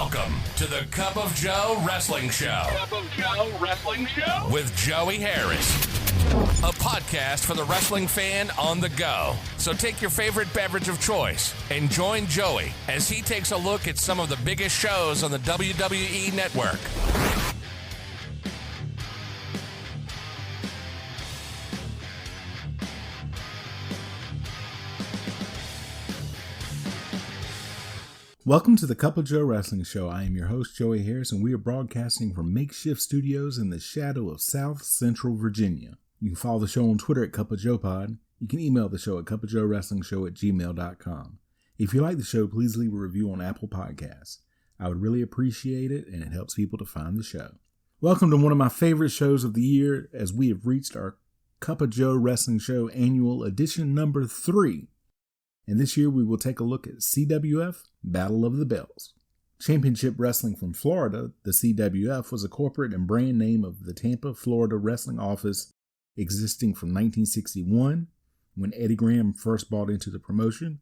Welcome to the Cup of Joe Wrestling Show. Cup of Joe Wrestling Show? With Joey Harris. A podcast for the wrestling fan on the go. So take your favorite beverage of choice and join Joey as he takes a look at some of the biggest shows on the WWE Network. Welcome to the Cup of Joe Wrestling Show. I am your host, Joey Harris, and we are broadcasting from makeshift studios in the shadow of South Central Virginia. You can follow the show on Twitter at Cup of Joe Pod. You can email the show at cupofjoewrestlingshow@gmail.com. If you like the show, please leave a review on Apple Podcasts. I would really appreciate it, and it helps people to find the show. Welcome to one of my favorite shows of the year, as we have reached our Cup of Joe Wrestling Show annual edition number 3. And this year we will take a look at CWF Battle of the Bells. Championship Wrestling from Florida, the CWF was a corporate and brand name of the Tampa, Florida wrestling office existing from 1961, when Eddie Graham first bought into the promotion,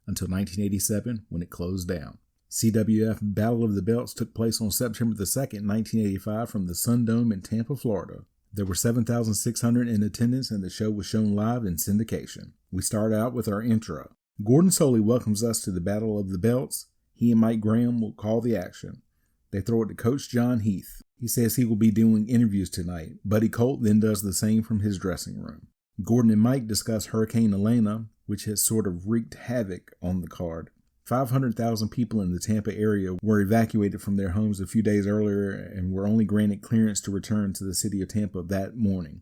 until 1987, when it closed down. CWF Battle of the Belts took place on September the 2nd, 1985 from the Sun Dome in Tampa, Florida. There were 7,600 in attendance, and the show was shown live in syndication. We start out with our intro. Gordon Solie welcomes us to the Battle of the Belts. He and Mike Graham will call the action. They throw it to Coach John Heath. He says he will be doing interviews tonight. Buddy Colt then does the same from his dressing room. Gordon and Mike discuss Hurricane Elena, which has sort of wreaked havoc on the card. 500,000 people in the Tampa area were evacuated from their homes a few days earlier and were only granted clearance to return to the city of Tampa that morning.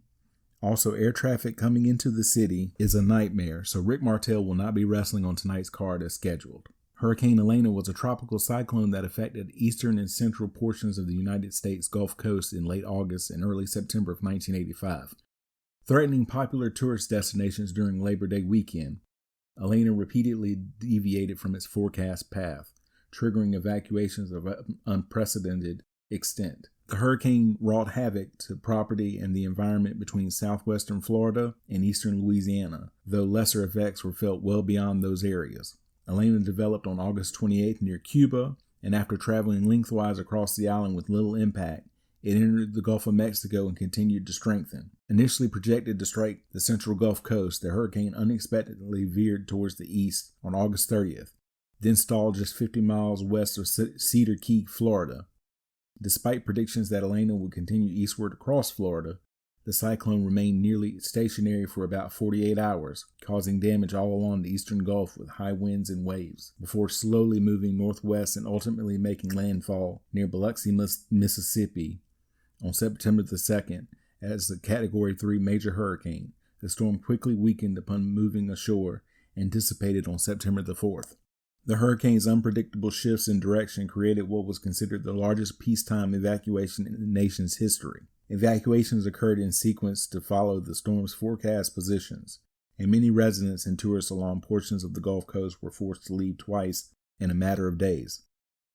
Also, air traffic coming into the city is a nightmare, so Rick Martel will not be wrestling on tonight's card as scheduled. Hurricane Elena was a tropical cyclone that affected eastern and central portions of the United States Gulf Coast in late August and early September of 1985, threatening popular tourist destinations during Labor Day weekend. Elena repeatedly deviated from its forecast path, triggering evacuations of unprecedented extent. The hurricane wrought havoc to property and the environment between southwestern Florida and eastern Louisiana, though lesser effects were felt well beyond those areas. Elena developed on August 28th near Cuba, and after traveling lengthwise across the island with little impact, it entered the Gulf of Mexico and continued to strengthen. Initially projected to strike the central Gulf Coast, the hurricane unexpectedly veered towards the east on August 30th, then stalled just 50 miles west of Cedar Key, Florida. Despite predictions that Elena would continue eastward across Florida, the cyclone remained nearly stationary for about 48 hours, causing damage all along the eastern Gulf with high winds and waves, before slowly moving northwest and ultimately making landfall near Biloxi, Mississippi on September the 2nd as a Category 3 major hurricane. The storm quickly weakened upon moving ashore and dissipated on September the 4th. The hurricane's unpredictable shifts in direction created what was considered the largest peacetime evacuation in the nation's history. Evacuations occurred in sequence to follow the storm's forecast positions, and many residents and tourists along portions of the Gulf Coast were forced to leave twice in a matter of days.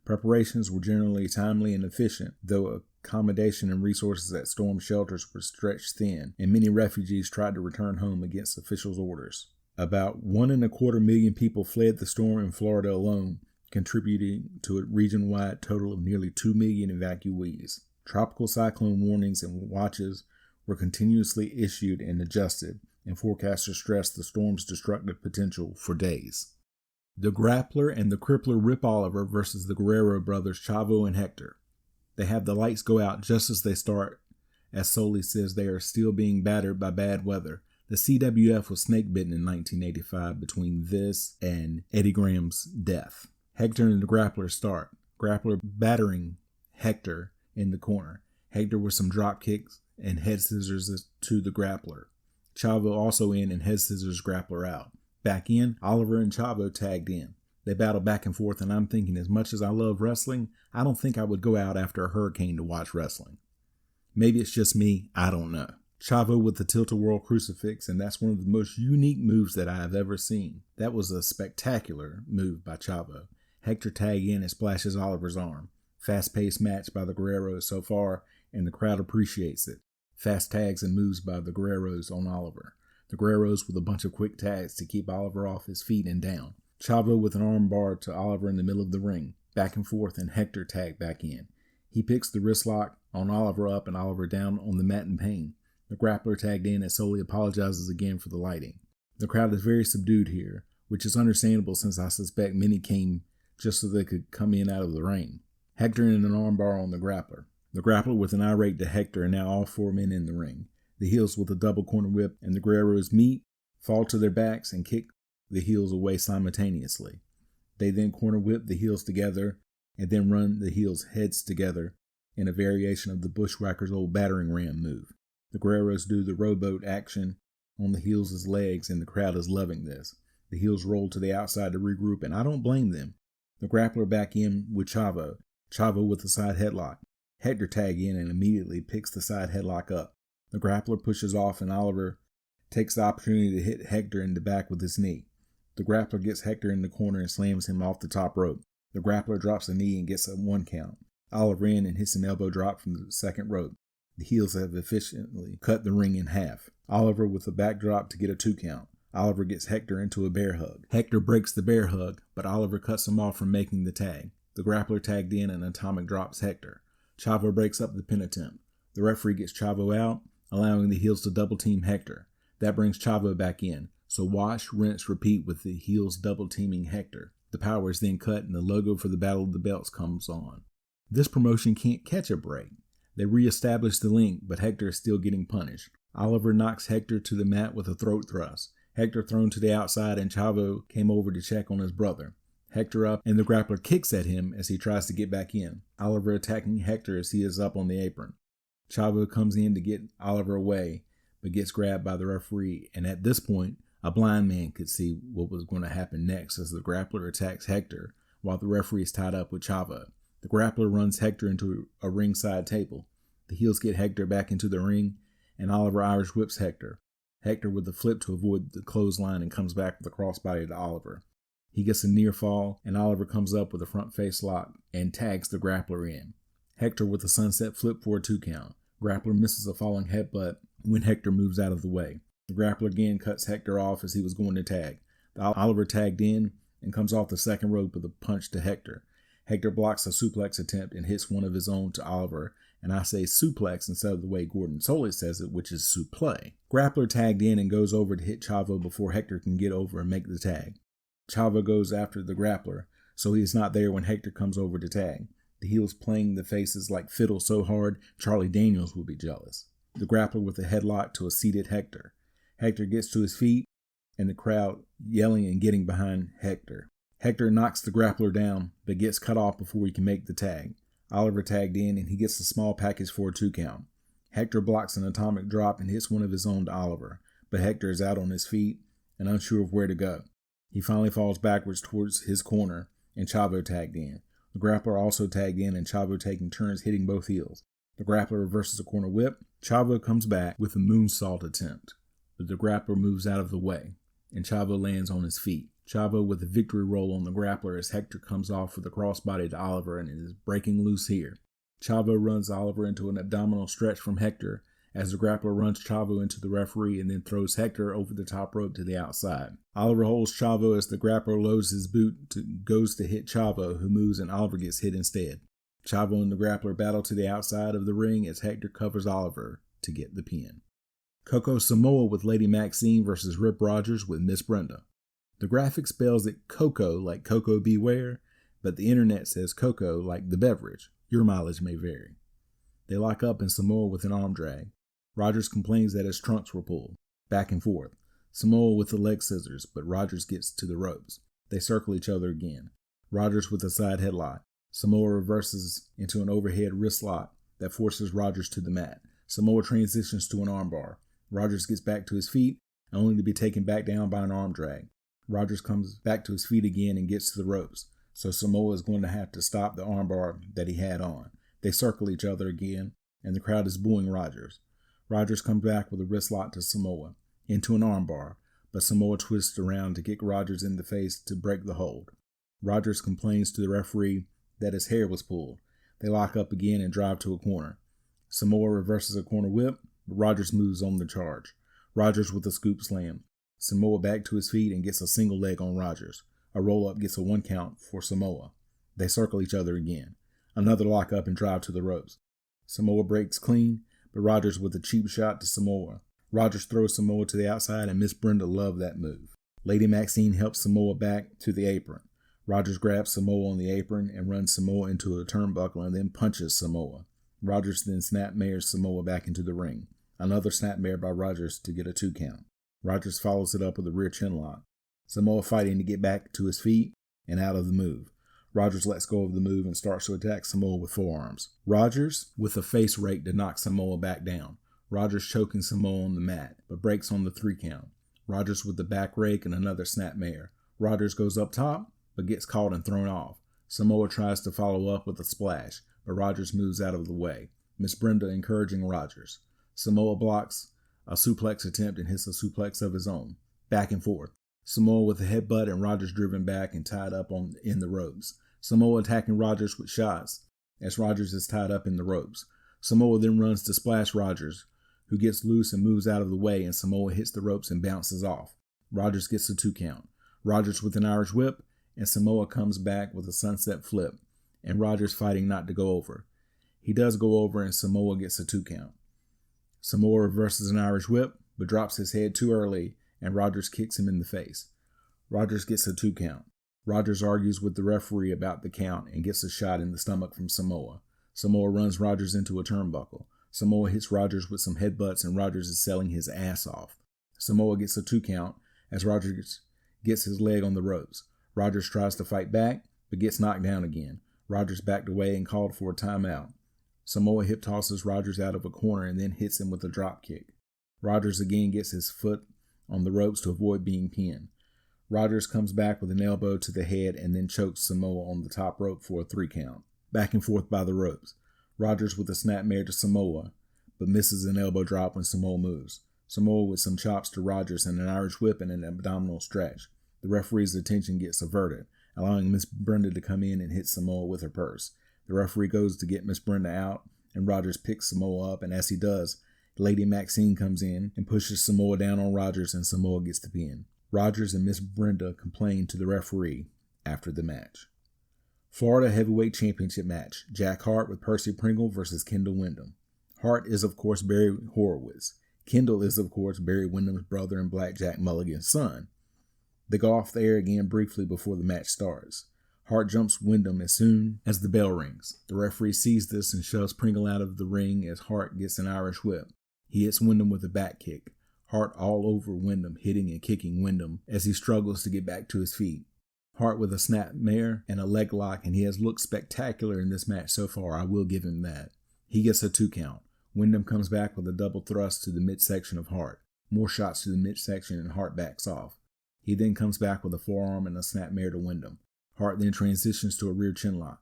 Preparations were generally timely and efficient, though accommodation and resources at storm shelters were stretched thin, and many refugees tried to return home against officials' orders. About 1.25 million people fled the storm in Florida alone, contributing to a region-wide total of nearly 2 million evacuees. Tropical cyclone warnings and watches were continuously issued and adjusted, and forecasters stressed the storm's destructive potential for days. The Grappler and the Crippler Rip Oliver versus the Guerrero brothers Chavo and Hector. They have the lights go out just as they start, as Solie says they are still being battered by bad weather. The CWF was snake-bitten in 1985 between this and Eddie Graham's death. Hector and the Grappler start. Grappler battering Hector in the corner. Hector with some drop kicks and head scissors to the Grappler. Chavo also in and head scissors Grappler out. Back in, Oliver and Chavo tagged in. They battle back and forth, and I'm thinking, as much as I love wrestling, I don't think I would go out after a hurricane to watch wrestling. Maybe it's just me, I don't know. Chavo with the tilt-a-whirl crucifix, and that's one of the most unique moves that I have ever seen. That was a spectacular move by Chavo. Hector tag in and splashes Oliver's arm. Fast-paced match by the Guerreros so far, and the crowd appreciates it. Fast tags and moves by the Guerreros on Oliver. The Guerreros with a bunch of quick tags to keep Oliver off his feet and down. Chavo with an arm bar to Oliver in the middle of the ring. back and forth, and Hector tagged back in. He picks the wrist lock on Oliver up and Oliver down on the mat in pain. The grappler tagged in and solely apologizes again for the lighting. The crowd is very subdued here, which is understandable since I suspect many came just so they could come in out of the rain. Hector in an armbar on the grappler. The grappler with an irate to Hector, and now all four men in the ring. The heels with a double corner whip, and the guerreros meet, fall to their backs, and kick the heels away simultaneously. They then corner whip the heels together, and then run the heels heads together in a variation of the bushwhacker's old battering ram move. The guerreros do the rowboat action on the heels' legs, and the crowd is loving this. The heels roll to the outside to regroup, and I don't blame them. The grappler back in with Chavo. Chavo with the side headlock. Hector tag in and immediately picks the side headlock up. The grappler pushes off, and Oliver takes the opportunity to hit Hector in the back with his knee. The grappler gets Hector in the corner and slams him off the top rope. The grappler drops a knee and gets a 1 count. Oliver in and hits an elbow drop from the second rope. The heels have efficiently cut the ring in half. Oliver with a backdrop to get a 2 count. Oliver gets Hector into a bear hug. Hector breaks the bear hug, but Oliver cuts him off from making the tag. The grappler tagged in and atomic drops Hector. Chavo breaks up the pin attempt. The referee gets Chavo out, allowing the heels to double team Hector. That brings Chavo back in. So wash, rinse, repeat with the heels double teaming Hector. The power is then cut and the logo for the Battle of the Belts comes on. This promotion can't catch a break. They re-establish the link, but Hector is still getting punished. Oliver knocks Hector to the mat with a throat thrust. Hector thrown to the outside, and Chavo came over to check on his brother. Hector up, and the grappler kicks at him as he tries to get back in. Oliver attacking Hector as he is up on the apron. Chavo comes in to get Oliver away, but gets grabbed by the referee, and at this point, a blind man could see what was going to happen next as the grappler attacks Hector while the referee is tied up with Chavo. The grappler runs Hector into a ringside table. The heels get Hector back into the ring, and Oliver Irish whips Hector. Hector with a flip to avoid the clothesline and comes back with a crossbody to Oliver. He gets a near fall, and Oliver comes up with a front face lock and tags the grappler in. Hector with a sunset flip for a 2 count. Grappler misses a falling headbutt when Hector moves out of the way. The grappler again cuts Hector off as he was going to tag. Oliver tagged in and comes off the second rope with a punch to Hector. Hector blocks a suplex attempt and hits one of his own to Oliver, and I say suplex instead of the way Gordon Solis says it, which is suplex. Grappler tagged in and goes over to hit Chavo before Hector can get over and make the tag. Chavo goes after the grappler, so he is not there when Hector comes over to tag. The heels playing the faces like fiddle so hard Charlie Daniels would be jealous. The grappler with a headlock to a seated Hector. Hector gets to his feet, and the crowd yelling and getting behind Hector. Hector knocks the grappler down, but gets cut off before he can make the tag. Oliver tagged in, and he gets a small package for a 2 count. Hector blocks an atomic drop and hits one of his own to Oliver, but Hector is out on his feet and unsure of where to go. He finally falls backwards towards his corner, and Chavo tagged in. The grappler also tagged in, and Chavo taking turns hitting both heels. The grappler reverses a corner whip. Chavo comes back with a moonsault attempt, but the grappler moves out of the way, and Chavo lands on his feet. Chavo with a victory roll on the grappler as Hector comes off with a crossbody to Oliver and is breaking loose here. Chavo runs Oliver into an abdominal stretch from Hector as the grappler runs Chavo into the referee and then throws Hector over the top rope to the outside. Oliver holds Chavo as the grappler loads his boot goes to hit Chavo, who moves and Oliver gets hit instead. Chavo and the grappler battle to the outside of the ring as Hector covers Oliver to get the pin. Coco Samoa with Lady Maxine versus Rip Rogers with Miss Brenda. The graphic spells it Coco like Coco Beware, but the internet says Coco like the beverage. Your mileage may vary. They lock up in Samoa with an arm drag. Rogers complains that his trunks were pulled. Back and forth. Samoa with the leg scissors, but Rogers gets to the ropes. They circle each other again. Rogers with a side headlock. Samoa reverses into an overhead wrist lock that forces Rogers to the mat. Samoa transitions to an armbar. Rogers gets back to his feet, only to be taken back down by an arm drag. Rogers comes back to his feet again and gets to the ropes, so Samoa is going to have to stop the armbar that he had on. They circle each other again, and the crowd is booing Rogers. Rogers comes back with a wrist lock to Samoa, into an armbar, but Samoa twists around to kick Rogers in the face to break the hold. Rogers complains to the referee that his hair was pulled. They lock up again and drive to a corner. Samoa reverses a corner whip, but Rogers moves on the charge. Rogers with a scoop slam. Samoa back to his feet and gets a single leg on Rogers. A roll-up gets a 1 count for Samoa. They circle each other again. Another lock up and drive to the ropes. Samoa breaks clean, but Rogers with a cheap shot to Samoa. Rogers throws Samoa to the outside, and Miss Brenda loved that move. Lady Maxine helps Samoa back to the apron. Rogers grabs Samoa on the apron and runs Samoa into a turnbuckle and then punches Samoa. Rogers then snapmares Samoa back into the ring. Another snapmare by Rogers to get a 2 count. Rogers follows it up with a rear chinlock. Samoa fighting to get back to his feet and out of the move. Rogers lets go of the move and starts to attack Samoa with forearms. Rogers with a face rake to knock Samoa back down. Rogers choking Samoa on the mat, but breaks on the 3 count. Rogers with the back rake and another snapmare. Rogers goes up top, but gets caught and thrown off. Samoa tries to follow up with a splash, but Rogers moves out of the way. Miss Brenda encouraging Rogers. Samoa blocks a suplex attempt and hits a suplex of his own. Back and forth. Samoa with a headbutt and Rogers driven back and tied up in the ropes. Samoa attacking Rogers with shots as Rogers is tied up in the ropes. Samoa then runs to splash Rogers, who gets loose and moves out of the way, and Samoa hits the ropes and bounces off. Rogers gets a 2 count. Rogers with an Irish whip, and Samoa comes back with a sunset flip, and Rogers fighting not to go over. He does go over, and Samoa gets a 2 count. Samoa reverses an Irish whip, but drops his head too early, and Rogers kicks him in the face. Rogers gets a 2 count. Rogers argues with the referee about the count and gets a shot in the stomach from Samoa. Samoa runs Rogers into a turnbuckle. Samoa hits Rogers with some headbutts, and Rogers is selling his ass off. Samoa gets a 2 count as Rogers gets his leg on the ropes. Rogers tries to fight back, but gets knocked down again. Rogers backed away and called for a timeout. Samoa hip tosses Rogers out of a corner and then hits him with a drop kick. Rogers again gets his foot on the ropes to avoid being pinned. Rogers comes back with an elbow to the head and then chokes Samoa on the top rope for a 3 count. Back and forth by the ropes. Rogers with a snapmare to Samoa, but misses an elbow drop when Samoa moves. Samoa with some chops to Rogers and an Irish whip and an abdominal stretch. The referee's attention gets averted, allowing Miss Brenda to come in and hit Samoa with her purse. The referee goes to get Miss Brenda out, and Rogers picks Samoa up, and as he does, Lady Maxine comes in and pushes Samoa down on Rogers, and Samoa gets the pin. Rogers and Miss Brenda complain to the referee after the match. Florida Heavyweight Championship match. Jack Hart with Percy Pringle versus Kendall Windham. Hart is, of course, Barry Horowitz. Kendall is, of course, Barry Windham's brother and Blackjack Mulligan's son. They go off the air again briefly before the match starts. Hart jumps Windham as soon as the bell rings. The referee sees this and shoves Pringle out of the ring as Hart gets an Irish whip. He hits Windham with a back kick. Hart all over Windham, hitting and kicking Windham as he struggles to get back to his feet. Hart with a snapmare and a leg lock, and he has looked spectacular in this match so far, I will give him that. He gets a 2 count. Windham comes back with a double thrust to the midsection of Hart. More shots to the midsection and Hart backs off. He then comes back with a forearm and a snapmare to Windham. Hart then transitions to a rear chinlock.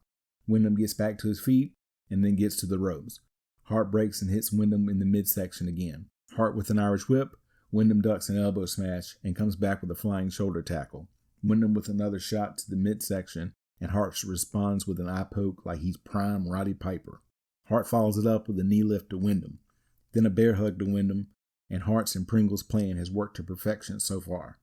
Windham gets back to his feet and then gets to the ropes. Hart breaks and hits Windham in the midsection again. Hart with an Irish whip. Wyndham ducks an elbow smash and comes back with a flying shoulder tackle. Wyndham with another shot to the midsection, and Hart responds with an eye poke like he's prime Roddy Piper. Hart follows it up with a knee lift to Wyndham, then a bear hug to Wyndham, and Hart's and Pringle's plan has worked to perfection so far.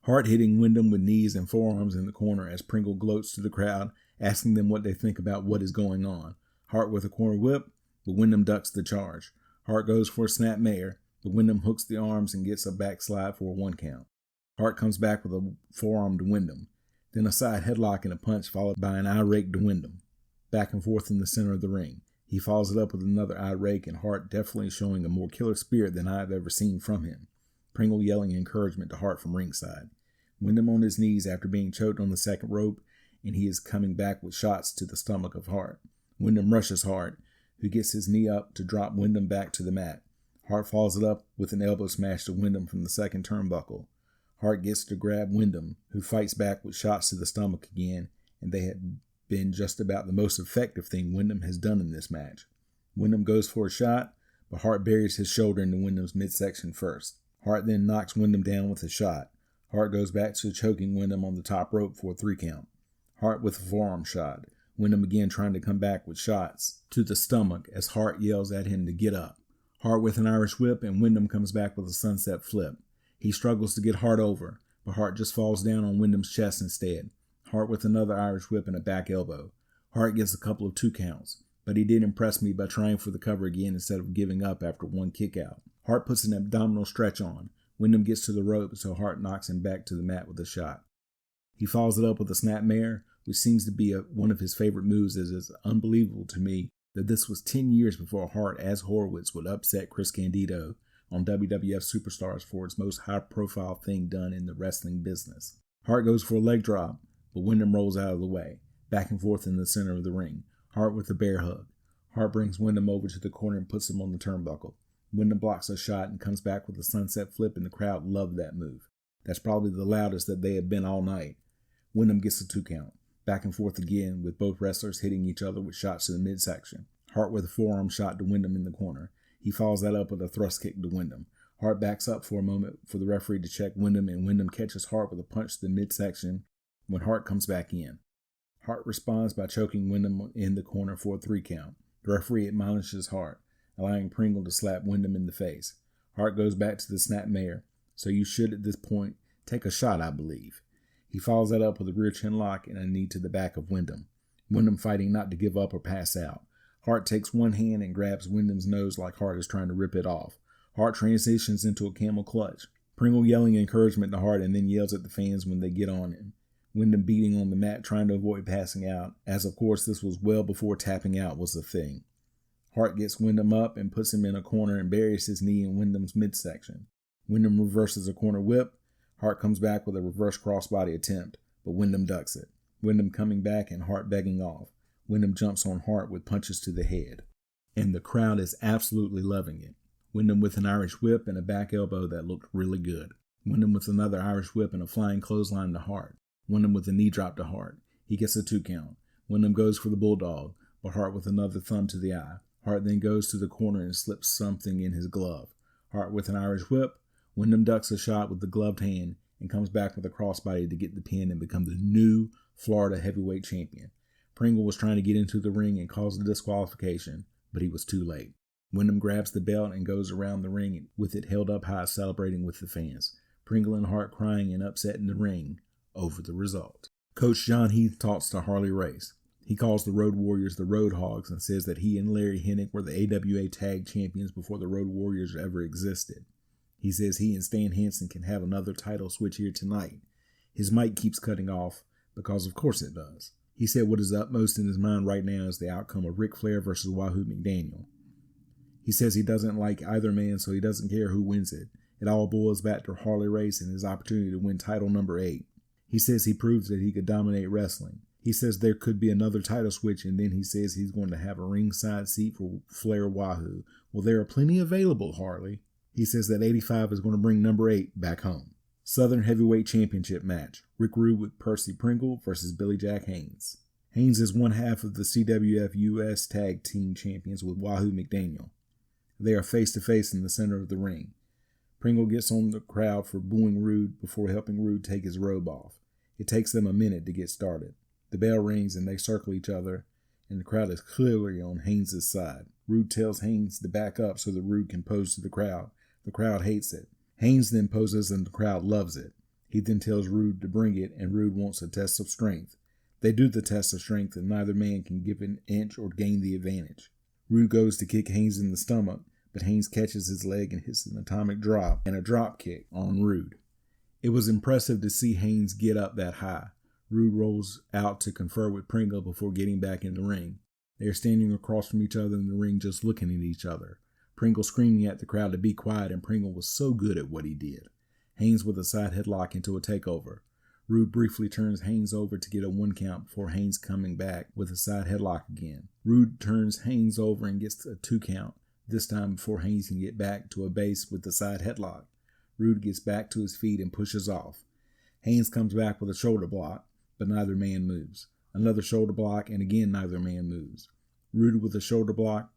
Hart hitting Wyndham with knees and forearms in the corner as Pringle gloats to the crowd, asking them what they think about what is going on. Hart with a corner whip, but Wyndham ducks the charge. Hart goes for a snapmare, but Wyndham hooks the arms and gets a backslide for a 1 count. Hart comes back with a forearm to Wyndham, then a side headlock and a punch followed by an eye rake to Wyndham. Back and forth in the center of the ring. He follows it up with another eye rake, and Hart definitely showing a more killer spirit than I've ever seen from him. Pringle yelling encouragement to Hart from ringside. Wyndham on his knees after being choked on the second rope, and he is coming back with shots to the stomach of Hart. Wyndham rushes Hart, who gets his knee up to drop Wyndham back to the mat. Hart follows it up with an elbow smash to Wyndham from the second turnbuckle. Hart gets to grab Wyndham, who fights back with shots to the stomach again, and they had been just about the most effective thing Wyndham has done in this match. Wyndham goes for a shot, but Hart buries his shoulder into Wyndham's midsection first. Hart then knocks Wyndham down with a shot. Hart goes back to choking Wyndham on the top rope for a 3 count. Hart with a forearm shot. Wyndham again trying to come back with shots to the stomach as Hart yells at him to get up. Hart with an Irish whip, and Wyndham comes back with a sunset flip. He struggles to get Hart over, but Hart just falls down on Wyndham's chest instead. Hart with another Irish whip and a back elbow. Hart gets a couple of 2 counts, but he did impress me by trying for the cover again instead of giving up after 1 kick out. Hart puts an abdominal stretch on. Windham gets to the rope, so Hart knocks him back to the mat with a shot. He follows it up with a snapmare, which seems to be one of his favorite moves, as it's unbelievable to me that this was 10 years before Hart, as Horowitz, would upset Chris Candido on WWF Superstars for its most high-profile thing done in the wrestling business. Hart goes for a leg drop, but Windham rolls out of the way, back and forth in the center of the ring. Hart with a bear hug. Hart brings Windham over to the corner and puts him on the turnbuckle. Windham blocks a shot and comes back with a sunset flip, and the crowd loved that move. That's probably the loudest that they have been all night. Windham gets a 2 count. Back and forth again, with both wrestlers hitting each other with shots to the midsection. Hart with a forearm shot to Windham in the corner. He follows that up with a thrust kick to Windham. Hart backs up for a moment for the referee to check Windham, and Windham catches Hart with a punch to the midsection when Hart comes back in. Hart responds by choking Windham in the corner for a 3 count. The referee admonishes Hart, allowing Pringle to slap Windham in the face. Hart goes back to the snapmare, so you should at this point take a shot, I believe. He follows that up with a rear chin lock and a knee to the back of Windham. Windham fighting not to give up or pass out. Hart takes one hand and grabs Windham's nose like Hart is trying to rip it off. Hart transitions into a camel clutch. Pringle yelling encouragement to Hart and then yells at the fans when they get on him. Windham beating on the mat trying to avoid passing out, as of course this was well before tapping out was a thing. Hart gets Windham up and puts him in a corner and buries his knee in Windham's midsection. Windham reverses a corner whip. Hart comes back with a reverse crossbody attempt, but Windham ducks it. Windham coming back and Hart begging off. Windham jumps on Hart with punches to the head. And the crowd is absolutely loving it. Windham with an Irish whip and a back elbow that looked really good. Windham with another Irish whip and a flying clothesline to Hart. Windham with a knee drop to Hart. He gets a 2 count. Windham goes for the bulldog, but Hart with another thumb to the eye. Hart then goes to the corner and slips something in his glove. Hart with an Irish whip. Windham ducks a shot with the gloved hand and comes back with a crossbody to get the pin and become the new Florida heavyweight champion. Pringle was trying to get into the ring and cause a disqualification, but he was too late. Windham grabs the belt and goes around the ring with it held up high, celebrating with the fans. Pringle and Hart crying and upset in the ring over the result. Coach John Heath talks to Harley Race. He calls the Road Warriors the Road Hogs and says that he and Larry Hennig were the AWA tag champions before the Road Warriors ever existed. He says he and Stan Hansen can have another title switch here tonight. His mic keeps cutting off because of course it does. He said what is upmost in his mind right now is the outcome of Ric Flair versus Wahoo McDaniel. He says he doesn't like either man, so he doesn't care who wins it. It all boils back to Harley Race and his opportunity to win title number 8. He says he proves that he could dominate wrestling. He says there could be another title switch, and then he says he's going to have a ringside seat for Flair Wahoo. Well, there are plenty available, Harley. He says that 85 is going to bring number 8 back home. Southern Heavyweight Championship match. Rick Rude with Percy Pringle versus Billy Jack Haynes. Haynes is one half of the CWF US Tag Team Champions with Wahoo McDaniel. They are face-to-face in the center of the ring. Pringle gets on the crowd for booing Rude before helping Rude take his robe off. It takes them a minute to get started. The bell rings and they circle each other, and the crowd is clearly on Haynes' side. Rude tells Haynes to back up so that Rude can pose to the crowd. The crowd hates it. Haynes then poses and the crowd loves it. He then tells Rude to bring it, and Rude wants a test of strength. They do the test of strength, and neither man can give an inch or gain the advantage. Rude goes to kick Haynes in the stomach, but Haynes catches his leg and hits an atomic drop and a drop kick on Rude. It was impressive to see Haynes get up that high. Rude rolls out to confer with Pringle before getting back in the ring. They are standing across from each other in the ring just looking at each other. Pringle screaming at the crowd to be quiet, and Pringle was so good at what he did. Haynes with a side headlock into a takeover. Rude briefly turns Haynes over to get a 1 count before Haynes coming back with a side headlock again. Rude turns Haynes over and gets a 2 count, this time before Haynes can get back to a base with the side headlock. Rude gets back to his feet and pushes off. Haynes comes back with a shoulder block, but neither man moves. Another shoulder block, and again neither man moves. Rude with a shoulder block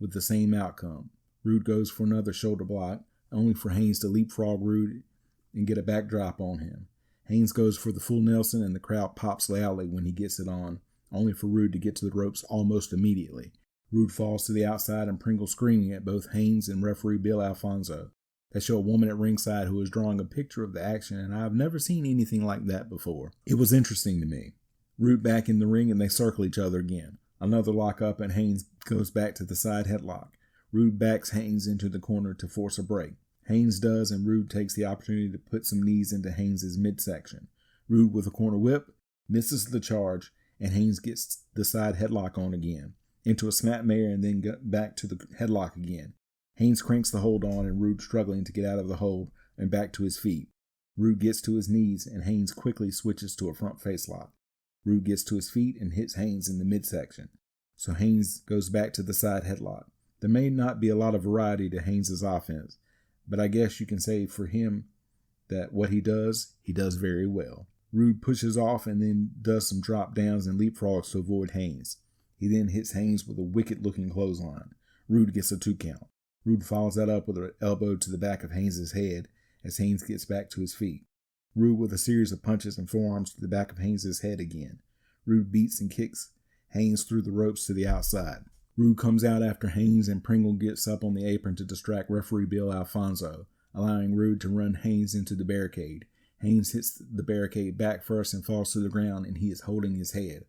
with the same outcome. Rude goes for another shoulder block, only for Haynes to leapfrog Rude and get a backdrop on him. Haynes goes for the full Nelson, and the crowd pops loudly when he gets it on, only for Rude to get to the ropes almost immediately. Rude falls to the outside, and Pringle screaming at both Haynes and referee Bill Alfonso. They show a woman at ringside who is drawing a picture of the action, and I have never seen anything like that before. It was interesting to me. Root back in the ring and they circle each other again. Another lock up and Haynes goes back to the side headlock. Root backs Haynes into the corner to force a break. Haynes does, and Root takes the opportunity to put some knees into Haynes' midsection. Root with a corner whip, misses the charge, and Haynes gets the side headlock on again, into a snapmare and then back to the headlock again. Haynes cranks the hold on and Root struggling to get out of the hold and back to his feet. Root gets to his knees and Haynes quickly switches to a front face lock. Root gets to his feet and hits Haynes in the midsection, so Haynes goes back to the side headlock. There may not be a lot of variety to Haynes' offense, but I guess you can say for him that what he does very well. Root pushes off and then does some drop downs and leapfrogs to avoid Haynes. He then hits Haynes with a wicked-looking clothesline. Root gets a 2 count. Root follows that up with an elbow to the back of Haynes' head as Haynes gets back to his feet. Root with a series of punches and forearms to the back of Haynes' head again. Root beats and kicks Haynes through the ropes to the outside. Root comes out after Haynes and Pringle gets up on the apron to distract referee Bill Alfonso, allowing Root to run Haynes into the barricade. Haynes hits the barricade back first and falls to the ground, and he is holding his head.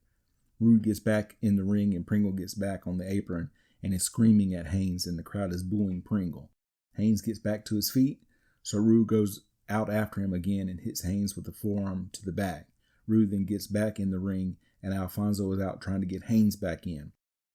Root gets back in the ring and Pringle gets back on the apron and is screaming at Haynes, and the crowd is booing Pringle. Haynes gets back to his feet, so Root goes out after him again and hits Haynes with a forearm to the back. Root then gets back in the ring, and Alfonso is out trying to get Haynes back in.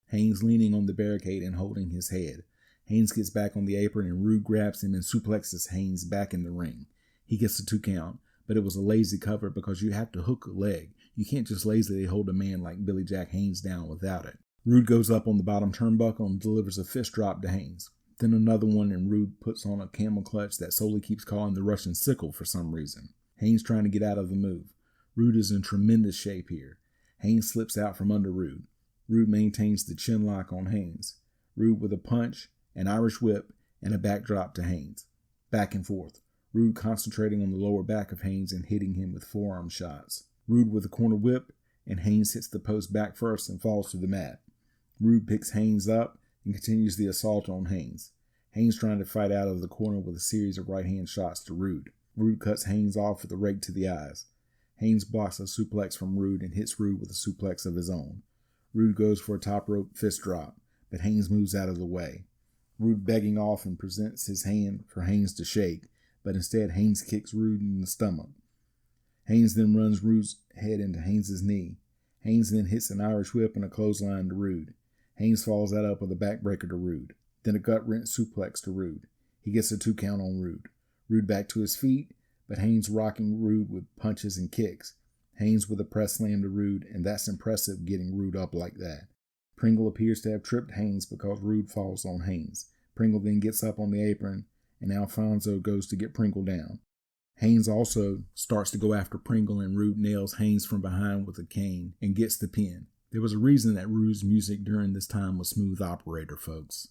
Haynes leaning on the barricade and holding his head. Haynes gets back on the apron and Root grabs him and suplexes Haynes back in the ring. He gets a 2 count, but it was a lazy cover because you have to hook a leg. You can't just lazily hold a man like Billy Jack Haynes down without it. Root goes up on the bottom turnbuckle and delivers a fist drop to Haynes. Then another one, and Root puts on a camel clutch that Soley keeps calling the Russian sickle for some reason. Haynes trying to get out of the move. Root is in tremendous shape here. Haynes slips out from under Root. Root maintains the chin lock on Haynes. Root with a punch, an Irish whip, and a backdrop to Haynes. Back and forth. Root concentrating on the lower back of Haynes and hitting him with forearm shots. Root with a corner whip, and Haynes hits the post back first and falls to the mat. Root picks Haynes up and continues the assault on Haynes. Haynes trying to fight out of the corner with a series of right-hand shots to Root. Root cuts Haynes off with a rake to the eyes. Haynes blocks a suplex from Root and hits Root with a suplex of his own. Root goes for a top rope fist drop, but Haynes moves out of the way. Root begging off and presents his hand for Haynes to shake, but instead Haynes kicks Root in the stomach. Haynes then runs Root's head into Haynes' knee. Haynes then hits an Irish whip and a clothesline to Root. Haynes follows that up with a backbreaker to Root, then a gut-wrench suplex to Root. He gets a 2 count on Root. Root back to his feet, but Haynes rocking Root with punches and kicks. Haynes with a press slam to Root, and that's impressive getting Root up like that. Pringle appears to have tripped Haynes because Root falls on Haynes. Pringle then gets up on the apron, and Alfonso goes to get Pringle down. Haynes also starts to go after Pringle, and Root nails Haynes from behind with a cane and gets the pin. There was a reason that Root's music during this time was Smooth Operator, folks.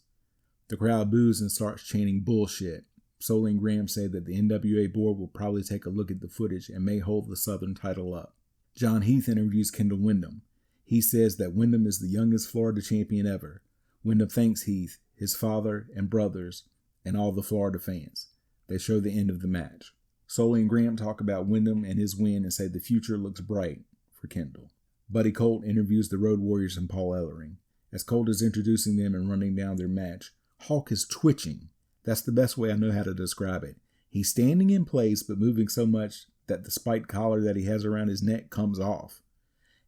The crowd boos and starts chanting bullshit. Soley and Graham say that the NWA board will probably take a look at the footage and may hold the Southern title up. John Heath interviews Kendall Windham. He says that Windham is the youngest Florida champion ever. Windham thanks Heath, his father and brothers, and all the Florida fans. They show the end of the match. Soley and Graham talk about Windham and his win and say the future looks bright for Kendall. Buddy Colt interviews the Road Warriors and Paul Ellering. As Colt is introducing them and running down their match, Hawk is twitching. That's the best way I know how to describe it. He's standing in place but moving so much that the spiked collar that he has around his neck comes off.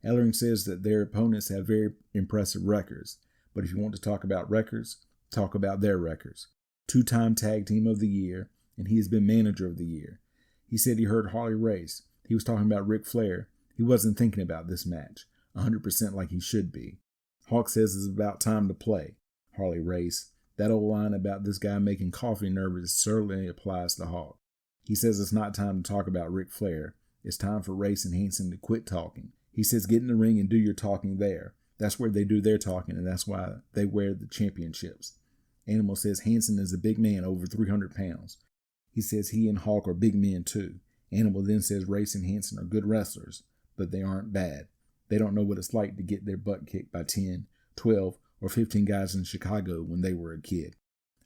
Ellering says that their opponents have very impressive records, but if you want to talk about records, talk about their records. 2-time Tag Team of the Year, and he has been Manager of the Year. He said he heard Harley Race. He was talking about Ric Flair. He wasn't thinking about this match, 100% like he should be. Hawk says it's about time to play. Harley Race. That old line about this guy making coffee nervous certainly applies to Hawk. He says it's not time to talk about Ric Flair. It's time for Race and Hanson to quit talking. He says get in the ring and do your talking there. That's where they do their talking, and that's why they wear the championships. Animal says Hanson is a big man, over 300 pounds. He says he and Hawk are big men too. Animal then says Race and Hanson are good wrestlers, but they aren't bad. They don't know what it's like to get their butt kicked by 10, 12, or 15 guys in Chicago when they were a kid.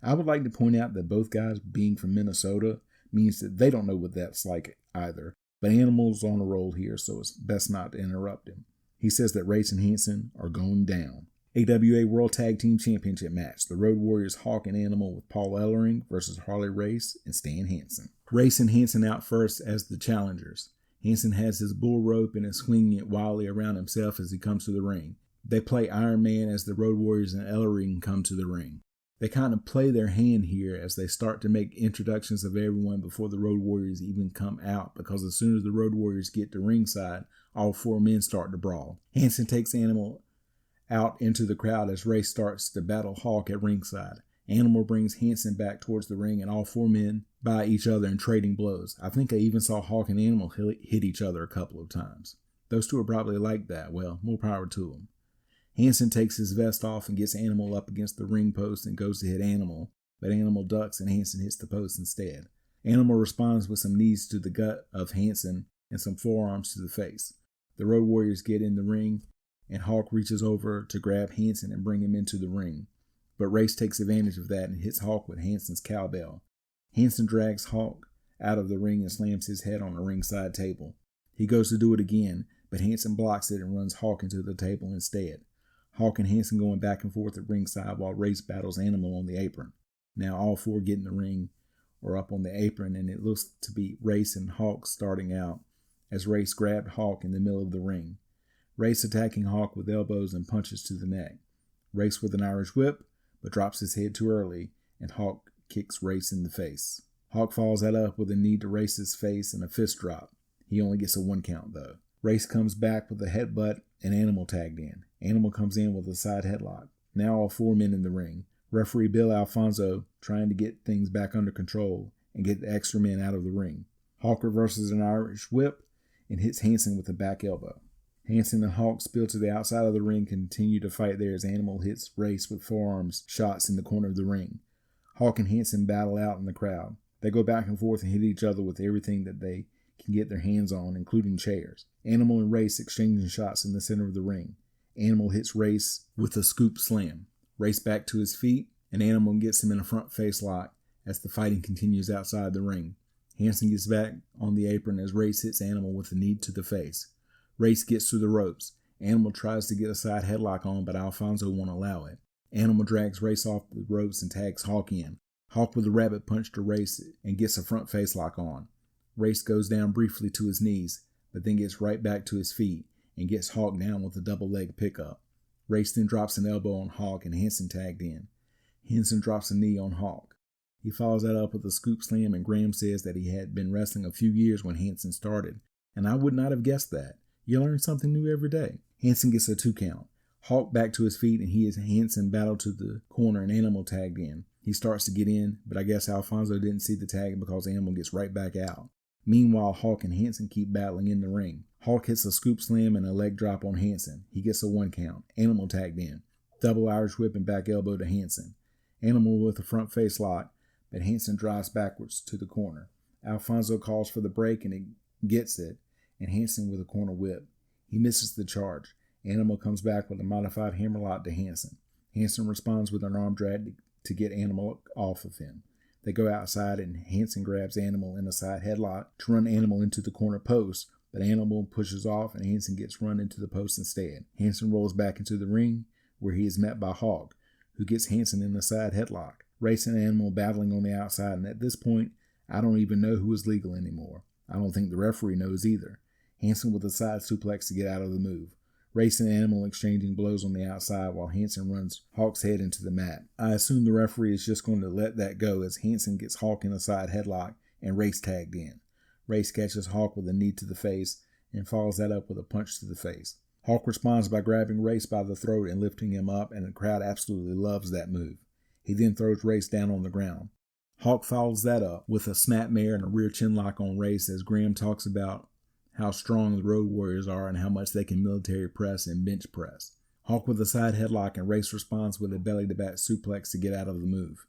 I would like to point out that both guys being from Minnesota means that they don't know what that's like either, but Animal's on a roll here, so it's best not to interrupt him. He says that Race and Hanson are going down. AWA World Tag Team Championship match. The Road Warriors Hawk and Animal with Paul Ellering versus Harley Race and Stan Hansen. Race and Hanson out first as the challengers. Hanson has his bull rope and is swinging it wildly around himself as he comes to the ring. They play Iron Man as the Road Warriors and Ellering come to the ring. They kind of play their hand here as they start to make introductions of everyone before the Road Warriors even come out, because as soon as the Road Warriors get to ringside, all four men start to brawl. Hanson takes Animal out into the crowd as Race starts to battle Hawk at ringside. Animal brings Hanson back towards the ring and all four men by each other and trading blows. I think I even saw Hawk and Animal hit each other a couple of times. Those two are probably like that. Well, more power to them. Hanson takes his vest off and gets Animal up against the ring post and goes to hit Animal, but Animal ducks and Hanson hits the post instead. Animal responds with some knees to the gut of Hanson and some forearms to the face. The Road Warriors get in the ring, and Hawk reaches over to grab Hanson and bring him into the ring. But Race takes advantage of that and hits Hawk with Hanson's cowbell. Hanson drags Hawk out of the ring and slams his head on a ringside table. He goes to do it again, but Hanson blocks it and runs Hawk into the table instead. Hawk and Hanson going back and forth at ringside while Race battles Animal on the apron. Now all four get in the ring or up on the apron, and it looks to be Race and Hawk starting out as Race grabbed Hawk in the middle of the ring. Race attacking Hawk with elbows and punches to the neck. Race with an Irish whip, but drops his head too early, and Hawk kicks Race in the face. Hawk follows that up with a knee to Race's face and a fist drop. He only gets a 1 count though. Race comes back with a headbutt and Animal tagged in. Animal comes in with a side headlock. Now all four men in the ring. Referee Bill Alfonso trying to get things back under control and get the extra men out of the ring. Hawk reverses an Irish whip and hits Hanson with a back elbow. Hanson and Hawk spill to the outside of the ring, continue to fight there as Animal hits Race with forearms shots in the corner of the ring. Hawk and Hanson battle out in the crowd. They go back and forth and hit each other with everything that they can get their hands on, including chairs. Animal and Race exchanging shots in the center of the ring. Animal hits Race with a scoop slam. Race back to his feet, and Animal gets him in a front face lock as the fighting continues outside the ring. Hanson gets back on the apron as Race hits Animal with a knee to the face. Race gets through the ropes. Animal tries to get a side headlock on, but Alfonso won't allow it. Animal drags Race off the ropes and tags Hawk in. Hawk with a rabbit punch to Race and gets a front face lock on. Race goes down briefly to his knees, but then gets right back to his feet and gets Hawk down with a double leg pickup. Race then drops an elbow on Hawk and Hanson tagged in. Hanson drops a knee on Hawk. He follows that up with a scoop slam, and Graham says that he had been wrestling a few years when Hanson started, and I would not have guessed that. You learn something new every day. Hanson gets a 2 count. Hawk back to his feet, and he and Hanson battle to the corner and Animal tagged in. He starts to get in, but I guess Alfonso didn't see the tag because Animal gets right back out. Meanwhile, Hawk and Hanson keep battling in the ring. Hawk hits a scoop slam and a leg drop on Hanson. He gets a 1 count. Animal tagged in. Double Irish whip and back elbow to Hanson. Animal with a front face lock, but Hanson drives backwards to the corner. Alfonso calls for the break and he gets it, and Hanson with a corner whip. He misses the charge. Animal comes back with a modified hammerlock to Hanson. Hanson responds with an arm drag to get Animal off of him. They go outside and Hanson grabs Animal in a side headlock to run Animal into the corner post, but Animal pushes off and Hanson gets run into the post instead. Hanson rolls back into the ring where he is met by Hawk, who gets Hanson in a side headlock. Race and Animal battling on the outside, and at this point, I don't even know who is legal anymore. I don't think the referee knows either. Hanson with a side suplex to get out of the move. Race and Animal exchanging blows on the outside while Hanson runs Hawk's head into the mat. I assume the referee is just going to let that go as Hanson gets Hawk in a side headlock and Race tagged in. Race catches Hawk with a knee to the face and follows that up with a punch to the face. Hawk responds by grabbing Race by the throat and lifting him up, and the crowd absolutely loves that move. He then throws Race down on the ground. Hawk follows that up with a snapmare and a rear chinlock on Race as Graham talks about how strong the Road Warriors are and how much they can military press and bench press. Hawk with a side headlock, and Race responds with a belly-to-back suplex to get out of the move.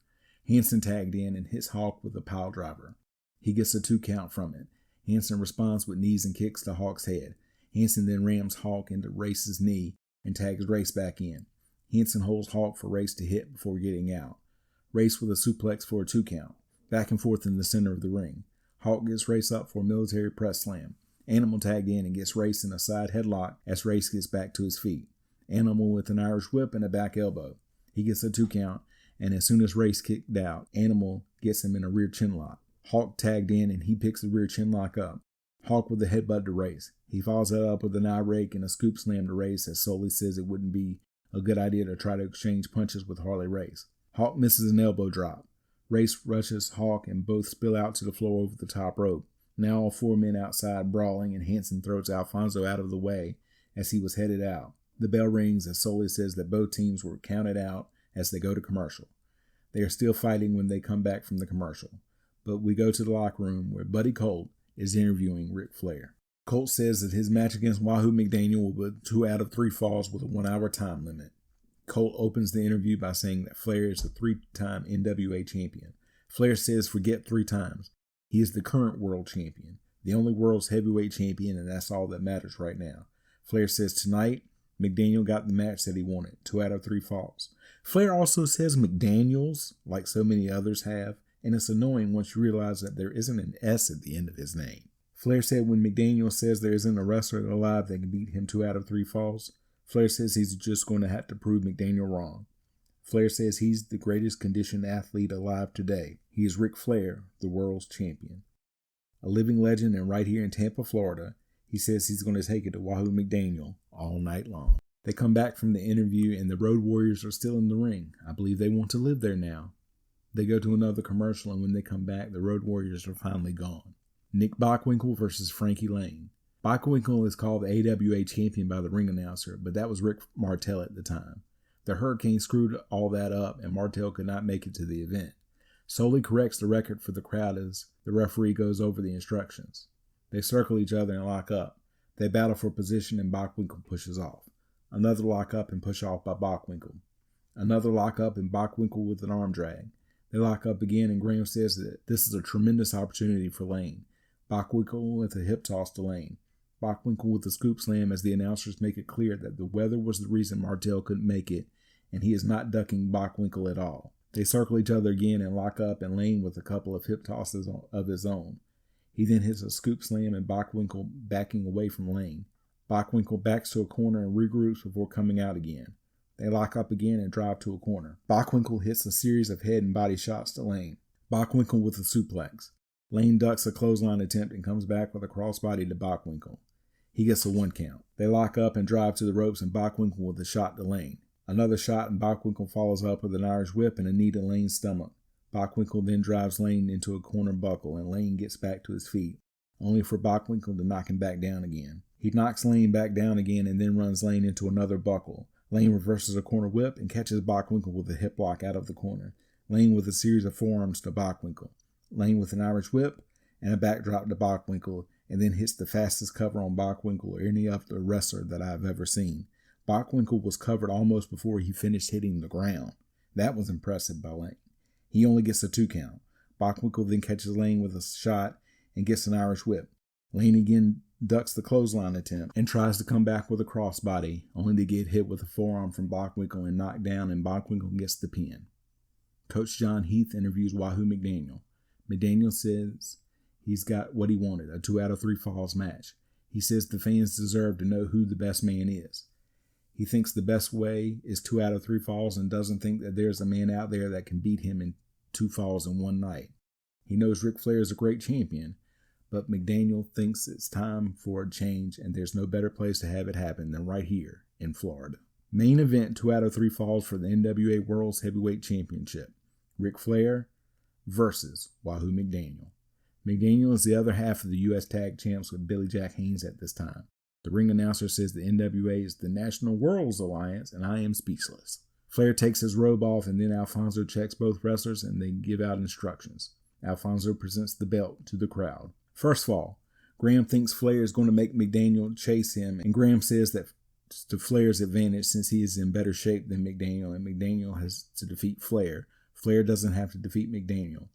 Hanson tagged in and hits Hawk with a pile driver. He gets a 2 count from it. Hanson responds with knees and kicks to Hawk's head. Hanson then rams Hawk into Race's knee and tags Race back in. Hanson holds Hawk for Race to hit before getting out. Race with a suplex for a 2 count. Back and forth in the center of the ring. Hawk gets Race up for a military press slam. Animal tagged in and gets Race in a side headlock as Race gets back to his feet. Animal with an Irish whip and a back elbow. He gets a 2 count, and as soon as Race kicked out, Animal gets him in a rear chin lock. Hawk tagged in and he picks the rear chin lock up. Hawk with a headbutt to Race. He follows that up with an eye rake and a scoop slam to Race as Sully says it wouldn't be a good idea to try to exchange punches with Harley Race. Hawk misses an elbow drop. Race rushes Hawk and both spill out to the floor over the top rope. Now all 4 men outside brawling, and Hanson throws Alfonso out of the way as he was headed out. The bell rings as Sully says that both teams were counted out as they go to commercial. They are still fighting when they come back from the commercial. But we go to the locker room where Buddy Colt is interviewing Ric Flair. Colt says that his match against Wahoo McDaniel will be 2 out of 3 falls with a 1-hour time limit. Colt opens the interview by saying that Flair is the 3-time NWA champion. Flair says forget 3 times. He is the current world champion, the only world's heavyweight champion, and that's all that matters right now. Flair says tonight, McDaniel got the match that he wanted, 2 out of 3 falls. Flair also says McDaniels, like so many others have, and it's annoying once you realize that there isn't an S at the end of his name. Flair said when McDaniel says there isn't a wrestler alive that can beat him 2 out of 3 falls, Flair says he's just going to have to prove McDaniel wrong. Flair says he's the greatest conditioned athlete alive today. He is Ric Flair, the world's champion. A living legend, and right here in Tampa, Florida, he says he's going to take it to Wahoo McDaniel all night long. They come back from the interview and the Road Warriors are still in the ring. I believe they want to live there now. They go to another commercial, and when they come back, the Road Warriors are finally gone. Nick Bockwinkel versus Frankie Lane. Bockwinkel is called the AWA champion by the ring announcer, but that was Rick Martel at the time. The Hurricane screwed all that up, and Martel could not make it to the event. Sully corrects the record for the crowd as the referee goes over the instructions. They circle each other and lock up. They battle for position, and Bockwinkel pushes off. Another lock up and push off by Bockwinkel. Another lock up and Bockwinkel with an arm drag. They lock up again, and Graham says that this is a tremendous opportunity for Lane. Bockwinkel with a hip toss to Lane. Bockwinkel with a scoop slam as the announcers make it clear that the weather was the reason Martel couldn't make it, and he is not ducking Bockwinkel at all. They circle each other again and lock up, and Lane with a couple of hip tosses of his own. He then hits a scoop slam and Bockwinkel backing away from Lane. Bockwinkel backs to a corner and regroups before coming out again. They lock up again and drive to a corner. Bockwinkel hits a series of head and body shots to Lane. Bockwinkel with a suplex. Lane ducks a clothesline attempt and comes back with a crossbody to Bockwinkel. He gets a 1 count. They lock up and drive to the ropes, and Bockwinkel with a shot to Lane. Another shot, and Bockwinkel follows up with an Irish whip and a knee to Lane's stomach. Bockwinkel then drives Lane into a corner buckle, and Lane gets back to his feet, only for Bockwinkel to knock him back down again. He knocks Lane back down again and then runs Lane into another buckle. Lane reverses a corner whip and catches Bockwinkel with a hip lock out of the corner. Lane with a series of forearms to Bockwinkel. Lane with an Irish whip and a backdrop to Bockwinkel, and then hits the fastest cover on Bockwinkel or any other wrestler that I've ever seen. Bockwinkel was covered almost before he finished hitting the ground. That was impressive by Lane. He only gets a 2 count. Bockwinkel then catches Lane with a shot and gets an Irish whip. Lane again ducks the clothesline attempt and tries to come back with a crossbody, only to get hit with a forearm from Bockwinkel and knocked down, and Bockwinkel gets the pin. Coach John Heath interviews Wahoo McDaniel. McDaniel says he's got what he wanted, a 2 out of 3 falls match. He says the fans deserve to know who the best man is. He thinks the best way is 2 out of 3 falls and doesn't think that there's a man out there that can beat him in 2 falls in one night. He knows Ric Flair is a great champion, but McDaniel thinks it's time for a change, and there's no better place to have it happen than right here in Florida. Main event, 2 out of 3 falls for the NWA World's Heavyweight Championship. Ric Flair versus Wahoo McDaniel. McDaniel is the other half of the U.S. Tag Champs with Billy Jack Haynes at this time. The ring announcer says the NWA is the National Worlds Alliance, and I am speechless. Flair takes his robe off, and then Alfonso checks both wrestlers, and they give out instructions. Alfonso presents the belt to the crowd. First fall, Graham thinks Flair is going to make McDaniel chase him, and Graham says that to Flair's advantage since he is in better shape than McDaniel, and McDaniel has to defeat Flair. Flair doesn't have to defeat McDaniel.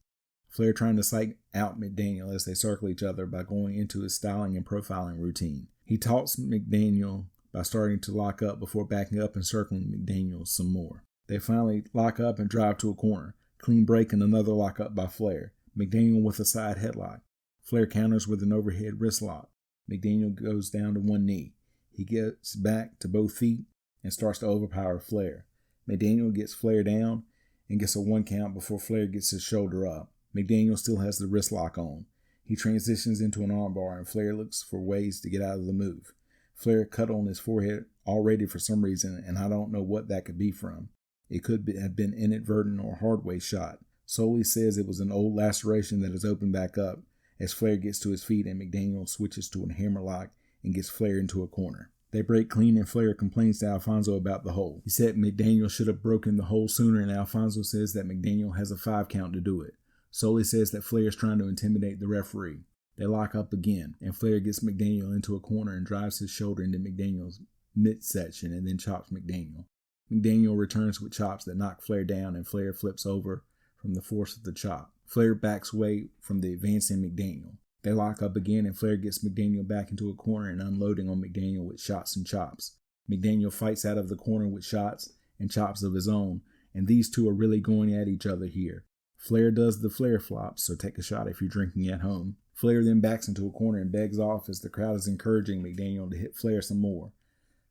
Flair trying to psych out McDaniel as they circle each other by going into his styling and profiling routine. He taunts McDaniel by starting to lock up before backing up and circling McDaniel some more. They finally lock up and drive to a corner. Clean break and another lock up by Flair. McDaniel with a side headlock. Flair counters with an overhead wrist lock. McDaniel goes down to one knee. He gets back to both feet and starts to overpower Flair. McDaniel gets Flair down and gets a 1 count before Flair gets his shoulder up. McDaniel still has the wrist lock on. He transitions into an armbar and Flair looks for ways to get out of the move. Flair cut on his forehead already for some reason, and I don't know what that could be from. It could have been inadvertent or hard way shot. Solely says it was an old laceration that has opened back up as Flair gets to his feet and McDaniel switches to a hammerlock and gets Flair into a corner. They break clean and Flair complains to Alfonso about the hold. He said McDaniel should have broken the hold sooner, and Alfonso says that McDaniel has a 5 count to do it. Solely says that Flair is trying to intimidate the referee. They lock up again, and Flair gets McDaniel into a corner and drives his shoulder into McDaniel's midsection and then chops McDaniel. McDaniel returns with chops that knock Flair down, and Flair flips over from the force of the chop. Flair backs away from the advancing McDaniel. They lock up again, and Flair gets McDaniel back into a corner and unloading on McDaniel with shots and chops. McDaniel fights out of the corner with shots and chops of his own, and these two are really going at each other here. Flair does the Flair flop, so take a shot if you're drinking at home. Flair then backs into a corner and begs off as the crowd is encouraging McDaniel to hit Flair some more.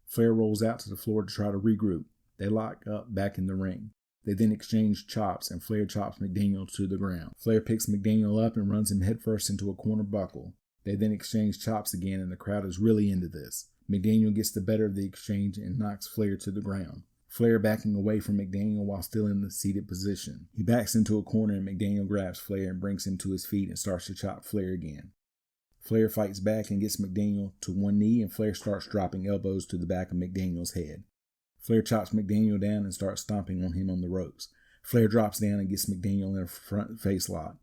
Flair rolls out to the floor to try to regroup. They lock up back in the ring. They then exchange chops, and Flair chops McDaniel to the ground. Flair picks McDaniel up and runs him headfirst into a corner buckle. They then exchange chops again, and the crowd is really into this. McDaniel gets the better of the exchange and knocks Flair to the ground. Flair backing away from McDaniel while still in the seated position. He backs into a corner, and McDaniel grabs Flair and brings him to his feet and starts to chop Flair again. Flair fights back and gets McDaniel to one knee, and Flair starts dropping elbows to the back of McDaniel's head. Flair chops McDaniel down and starts stomping on him on the ropes. Flair drops down and gets McDaniel in a front face lock.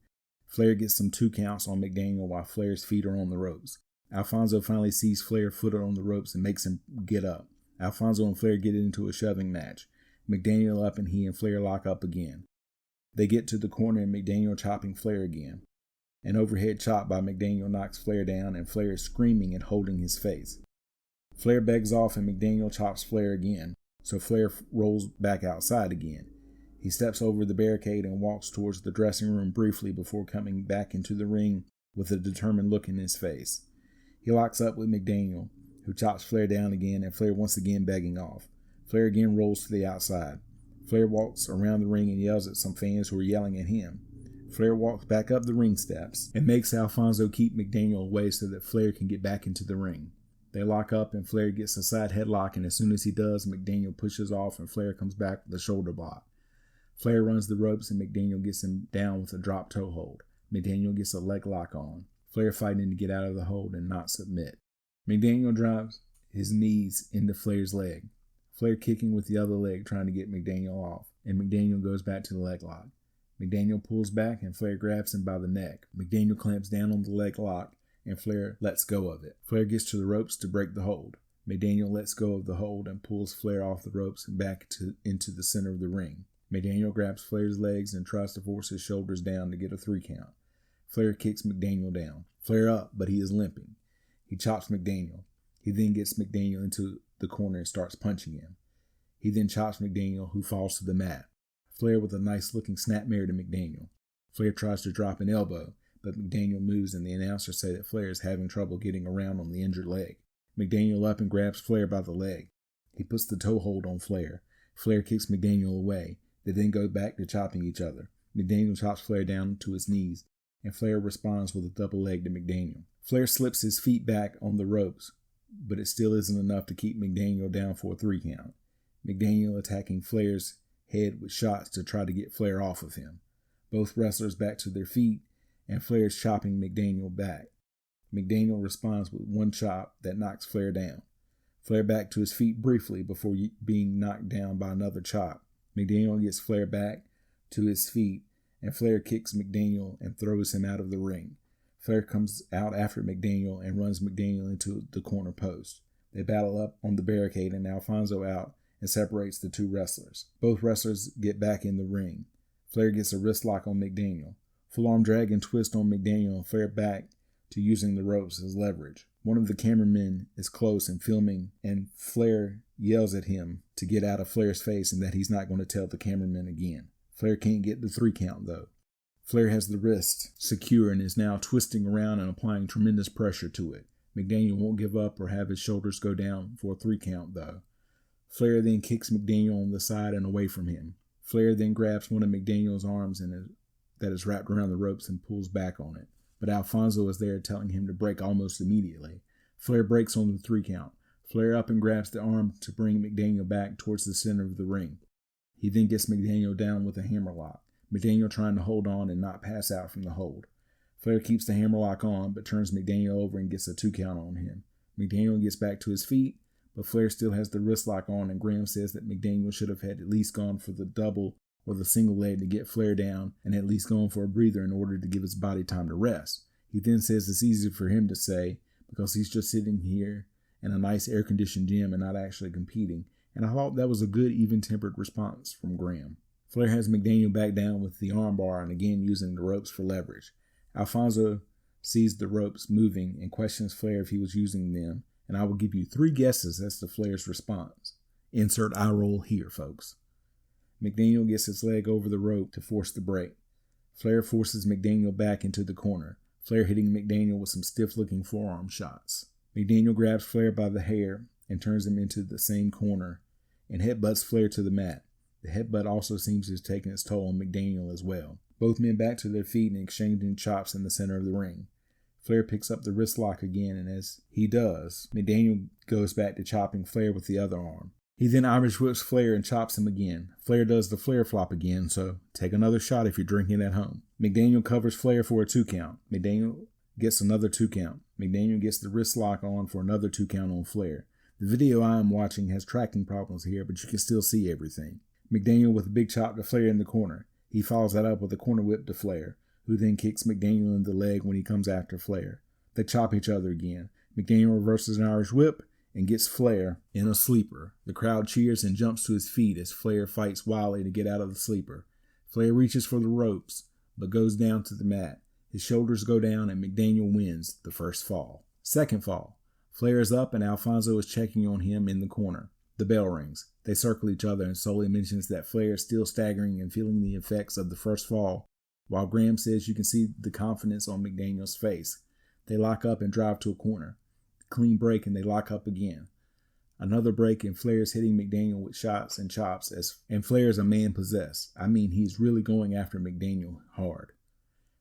Flair gets some 2 counts on McDaniel while Flair's feet are on the ropes. Alfonso finally sees Flair footed on the ropes and makes him get up. Alfonso and Flair get into a shoving match. McDaniel up and he and Flair lock up again. They get to the corner and McDaniel chopping Flair again. An overhead chop by McDaniel knocks Flair down and Flair is screaming and holding his face. Flair begs off and McDaniel chops Flair again, so Flair rolls back outside again. He steps over the barricade and walks towards the dressing room briefly before coming back into the ring with a determined look in his face. He locks up with McDaniel, who chops Flair down again, and Flair once again begging off. Flair again rolls to the outside. Flair walks around the ring and yells at some fans who are yelling at him. Flair walks back up the ring steps and makes Alfonso keep McDaniel away so that Flair can get back into the ring. They lock up and Flair gets a side headlock, and as soon as he does, McDaniel pushes off and Flair comes back with a shoulder block. Flair runs the ropes and McDaniel gets him down with a drop toe hold. McDaniel gets a leg lock on. Flair fighting to get out of the hold and not submit. McDaniel drives his knees into Flair's leg. Flair kicking with the other leg trying to get McDaniel off, and McDaniel goes back to the leg lock. McDaniel pulls back and Flair grabs him by the neck. McDaniel clamps down on the leg lock and Flair lets go of it. Flair gets to the ropes to break the hold. McDaniel lets go of the hold and pulls Flair off the ropes and back into the center of the ring. McDaniel grabs Flair's legs and tries to force his shoulders down to get a 3 count. Flair kicks McDaniel down. Flair up, but he is limping. He chops McDaniel. He then gets McDaniel into the corner and starts punching him. He then chops McDaniel, who falls to the mat. Flair with a nice-looking snapmare to McDaniel. Flair tries to drop an elbow, but McDaniel moves and the announcers say that Flair is having trouble getting around on the injured leg. McDaniel up and grabs Flair by the leg. He puts the toe hold on Flair. Flair kicks McDaniel away. They then go back to chopping each other. McDaniel chops Flair down to his knees, and Flair responds with a double leg to McDaniel. Flair slips his feet back on the ropes, but it still isn't enough to keep McDaniel down for a 3 count. McDaniel attacking Flair's head with shots to try to get Flair off of him. Both wrestlers back to their feet, and Flair's chopping McDaniel back. McDaniel responds with 1 chop that knocks Flair down. Flair back to his feet briefly before being knocked down by another chop. McDaniel gets Flair back to his feet, and Flair kicks McDaniel and throws him out of the ring. Flair comes out after McDaniel and runs McDaniel into the corner post. They battle up on the barricade and Alfonso out and separates the 2 wrestlers. Both wrestlers get back in the ring. Flair gets a wrist lock on McDaniel. Full-arm drag and twist on McDaniel and Flair back to using the ropes as leverage. One of the cameramen is close and filming, and Flair yells at him to get out of Flair's face and that he's not going to tell the cameraman again. Flair can't get the 3 count though. Flair has the wrist secure and is now twisting around and applying tremendous pressure to it. McDaniel won't give up or have his shoulders go down for a 3 count, though. Flair then kicks McDaniel on the side and away from him. Flair then grabs one of McDaniel's arms that is wrapped around the ropes and pulls back on it. But Alfonso is there telling him to break almost immediately. Flair breaks on the 3 count. Flair up and grabs the arm to bring McDaniel back towards the center of the ring. He then gets McDaniel down with a hammerlock, McDaniel trying to hold on and not pass out from the hold. Flair keeps the hammerlock on, but turns McDaniel over and gets a 2 count on him. McDaniel gets back to his feet, but Flair still has the wrist lock on, and Graham says that McDaniel should have had at least gone for the double or the single leg to get Flair down and at least gone for a breather in order to give his body time to rest. He then says it's easy for him to say because he's just sitting here in a nice air-conditioned gym and not actually competing, and I thought that was a good, even-tempered response from Graham. Flair has McDaniel back down with the armbar and again using the ropes for leverage. Alfonso sees the ropes moving and questions Flair if he was using them, and I will give you 3 guesses as to Flair's response. Insert eye roll here, folks. McDaniel gets his leg over the rope to force the break. Flair forces McDaniel back into the corner, Flair hitting McDaniel with some stiff-looking forearm shots. McDaniel grabs Flair by the hair and turns him into the same corner and headbutts Flair to the mat. The headbutt also seems to have taken its toll on McDaniel as well. Both men back to their feet and exchanging chops in the center of the ring. Flair picks up the wrist lock again, and as he does, McDaniel goes back to chopping Flair with the other arm. He then Irish whips Flair and chops him again. Flair does the Flair flop again, so take another shot if you're drinking at home. McDaniel covers Flair for a 2 count. McDaniel gets another 2 count. McDaniel gets the wrist lock on for another 2 count on Flair. The video I am watching has tracking problems here, but you can still see everything. McDaniel with a big chop to Flair in the corner. He follows that up with a corner whip to Flair, who then kicks McDaniel in the leg when he comes after Flair. They chop each other again. McDaniel reverses an Irish whip and gets Flair in a sleeper. The crowd cheers and jumps to his feet as Flair fights wildly to get out of the sleeper. Flair reaches for the ropes, but goes down to the mat. His shoulders go down and McDaniel wins the first fall. Second fall. Flair is up and Alfonso is checking on him in the corner. The bell rings. They circle each other and Sully mentions that Flair is still staggering and feeling the effects of the first fall, while Graham says you can see the confidence on McDaniel's face. They lock up and drive to a corner. Clean break and they lock up again. Another break and Flair is hitting McDaniel with shots and chops and Flair is a man possessed. I mean, he's really going after McDaniel hard.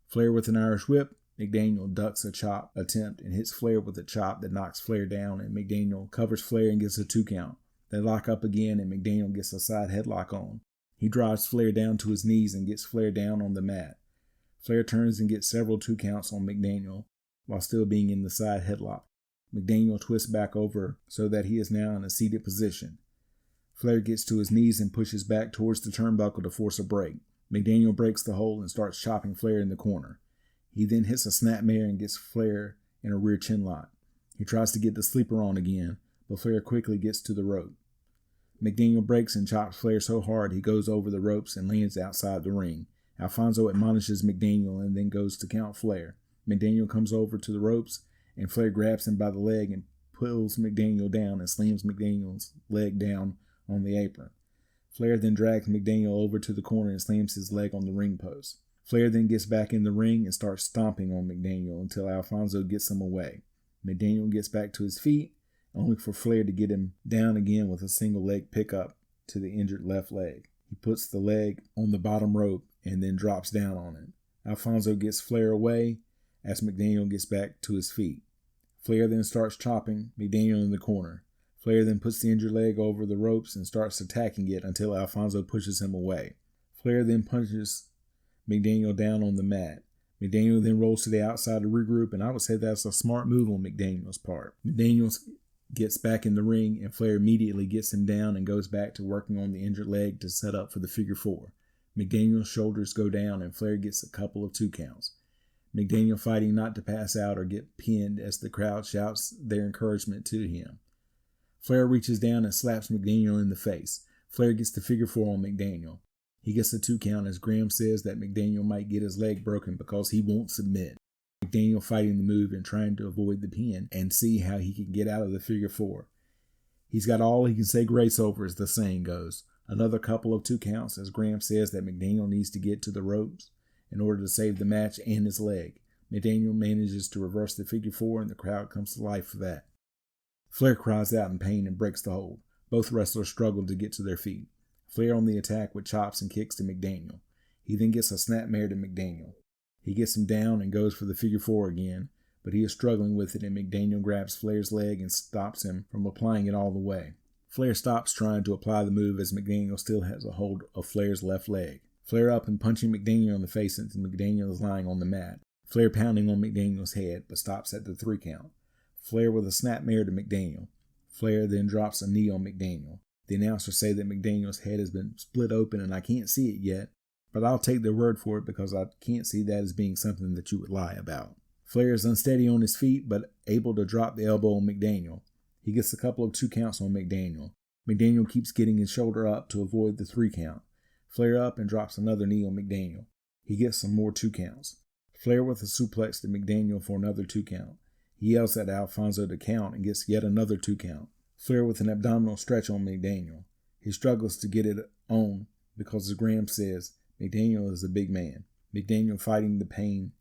Flair with an Irish whip. McDaniel ducks a chop attempt and hits Flair with a chop that knocks Flair down, and McDaniel covers Flair and gets a 2 count. They lock up again and McDaniel gets a side headlock on. He drives Flair down to his knees and gets Flair down on the mat. Flair turns and gets several 2 counts on McDaniel while still being in the side headlock. McDaniel twists back over so that he is now in a seated position. Flair gets to his knees and pushes back towards the turnbuckle to force a break. McDaniel breaks the hold and starts chopping Flair in the corner. He then hits a snapmare and gets Flair in a rear chin lock. He tries to get the sleeper on again, but Flair quickly gets to the rope. McDaniel breaks and chops Flair so hard he goes over the ropes and lands outside the ring. Alfonso admonishes McDaniel and then goes to count Flair. McDaniel comes over to the ropes and Flair grabs him by the leg and pulls McDaniel down and slams McDaniel's leg down on the apron. Flair then drags McDaniel over to the corner and slams his leg on the ring post. Flair then gets back in the ring and starts stomping on McDaniel until Alfonso gets him away. McDaniel gets back to his feet, only for Flair to get him down again with a single leg pickup to the injured left leg. He puts the leg on the bottom rope and then drops down on it. Alfonso gets Flair away as McDaniel gets back to his feet. Flair then starts chopping McDaniel in the corner. Flair then puts the injured leg over the ropes and starts attacking it until Alfonso pushes him away. Flair then punches McDaniel down on the mat. McDaniel then rolls to the outside to regroup, and I would say that's a smart move on McDaniel's part. McDaniel gets back in the ring, and Flair immediately gets him down and goes back to working on the injured leg to set up for the figure 4. McDaniel's shoulders go down, and Flair gets a couple of 2 counts. McDaniel fighting not to pass out or get pinned as the crowd shouts their encouragement to him. Flair reaches down and slaps McDaniel in the face. Flair gets the figure 4 on McDaniel. He gets a 2 count as Graham says that McDaniel might get his leg broken because he won't submit. McDaniel fighting the move and trying to avoid the pin and see how he can get out of the figure 4. He's got all he can say grace over, as the saying goes. Another couple of 2 counts as Graham says that McDaniel needs to get to the ropes in order to save the match and his leg. McDaniel manages to reverse the figure four, and the crowd comes to life for that. Flair cries out in pain and breaks the hold. Both wrestlers struggle to get to their feet. Flair on the attack with chops and kicks to McDaniel. He then gets a snapmare to McDaniel. He gets him down and goes for the figure four again, but he is struggling with it, and McDaniel grabs Flair's leg and stops him from applying it all the way. Flair stops trying to apply the move as McDaniel still has a hold of Flair's left leg. Flair up and punching McDaniel in the face until McDaniel is lying on the mat. Flair pounding on McDaniel's head, but stops at the 3 count. Flair with a snapmare to McDaniel. Flair then drops a knee on McDaniel. The announcers say that McDaniel's head has been split open and I can't see it yet, but I'll take their word for it because I can't see that as being something that you would lie about. Flair is unsteady on his feet, but able to drop the elbow on McDaniel. He gets a couple of 2 counts on McDaniel. McDaniel keeps getting his shoulder up to avoid the 3 count. Flair up and drops another knee on McDaniel. He gets some more 2 counts. Flair with a suplex to McDaniel for another 2 count. He yells at Alfonso to count and gets yet another 2 count. Flair with an abdominal stretch on McDaniel. He struggles to get it on because, as Graham says, McDaniel is a big man. McDaniel fighting the pain,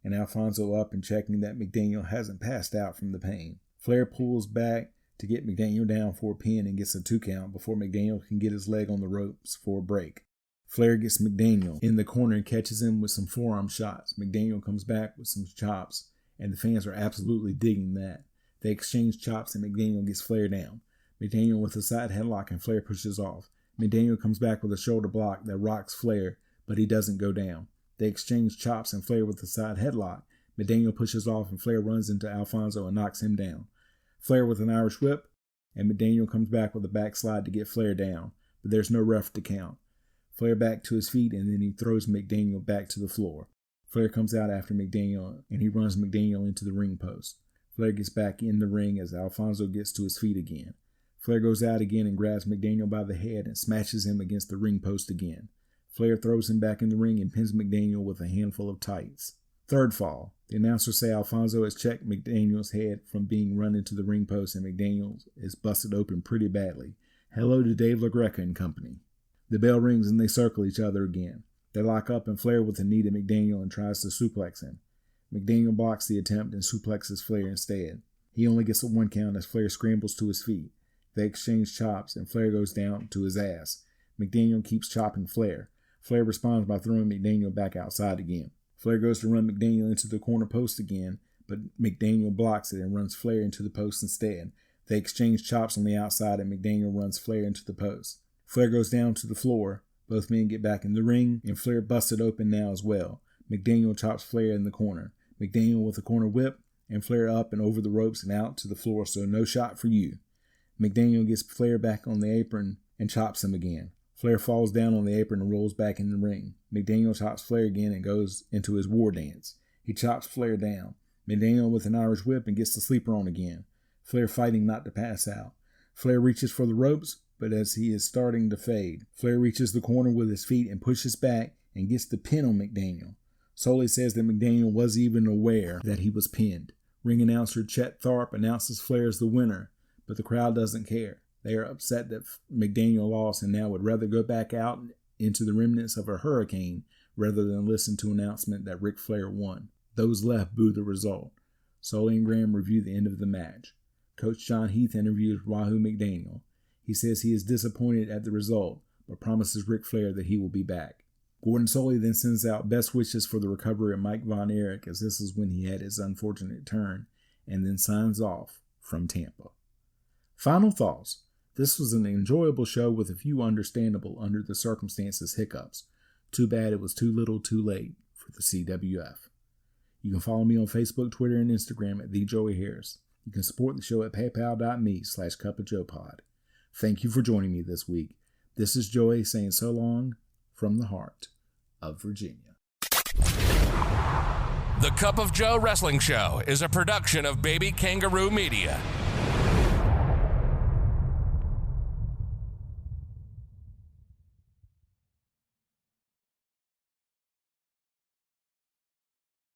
and Alfonso up and checking that McDaniel hasn't passed out from the pain. Flair pulls back to get McDaniel down for a pin and gets a 2 count before McDaniel can get his leg on the ropes for a break. Flair gets McDaniel in the corner and catches him with some forearm shots. McDaniel comes back with some chops, and the fans are absolutely digging that. They exchange chops and McDaniel gets Flair down. McDaniel with a side headlock and Flair pushes off. McDaniel comes back with a shoulder block that rocks Flair, but he doesn't go down. They exchange chops and Flair with a side headlock. McDaniel pushes off and Flair runs into Alfonso and knocks him down. Flair with an Irish whip, and McDaniel comes back with a backslide to get Flair down, but there's no ref to count. Flair back to his feet, and then he throws McDaniel back to the floor. Flair comes out after McDaniel, and he runs McDaniel into the ring post. Flair gets back in the ring as Alfonso gets to his feet again. Flair goes out again and grabs McDaniel by the head and smashes him against the ring post again. Flair throws him back in the ring and pins McDaniel with a handful of tights. Third fall. The announcers say Alfonso has checked McDaniel's head from being run into the ring post, and McDaniel is busted open pretty badly. Hello to Dave LaGreca and company. The bell rings and they circle each other again. They lock up and Flair with a knee to McDaniel and tries to suplex him. McDaniel blocks the attempt and suplexes Flair instead. He only gets a 1 count as Flair scrambles to his feet. They exchange chops and Flair goes down to his ass. McDaniel keeps chopping Flair. Flair responds by throwing McDaniel back outside again. Flair goes to run McDaniel into the corner post again, but McDaniel blocks it and runs Flair into the post instead. They exchange chops on the outside and McDaniel runs Flair into the post. Flair goes down to the floor. Both men get back in the ring, and Flair busted open now as well. McDaniel chops Flair in the corner. McDaniel with a corner whip, and Flair up and over the ropes and out to the floor, so no shot for you. McDaniel gets Flair back on the apron and chops him again. Flair falls down on the apron and rolls back in the ring. McDaniel chops Flair again and goes into his war dance. He chops Flair down. McDaniel with an Irish whip and gets the sleeper on again. Flair fighting not to pass out. Flair reaches for the ropes, but as he is starting to fade, Flair reaches the corner with his feet and pushes back and gets the pin on McDaniel. Soley says that McDaniel wasn't even aware that he was pinned. Ring announcer Chet Tharp announces Flair as the winner, but the crowd doesn't care. They are upset that McDaniel lost and now would rather go back out into the remnants of a hurricane rather than listen to an announcement that Ric Flair won. Those left boo the result. Soley and Graham review the end of the match. Coach John Heath interviews Wahoo McDaniel. He says he is disappointed at the result, but promises Ric Flair that he will be back. Gordon Soley then sends out best wishes for the recovery of Mike Von Erich, as this is when he had his unfortunate turn, and then signs off from Tampa. Final thoughts. This was an enjoyable show with a few understandable under the circumstances hiccups. Too bad it was too little too late for the CWF. You can follow me on Facebook, Twitter, and Instagram at TheJoeyHarris. You can support the show at paypal.me/cupofjoepod. Thank you for joining me this week. This is Joey saying so long from the heart of Virginia. The Cup of Joe Wrestling Show is a production of Baby Kangaroo Media.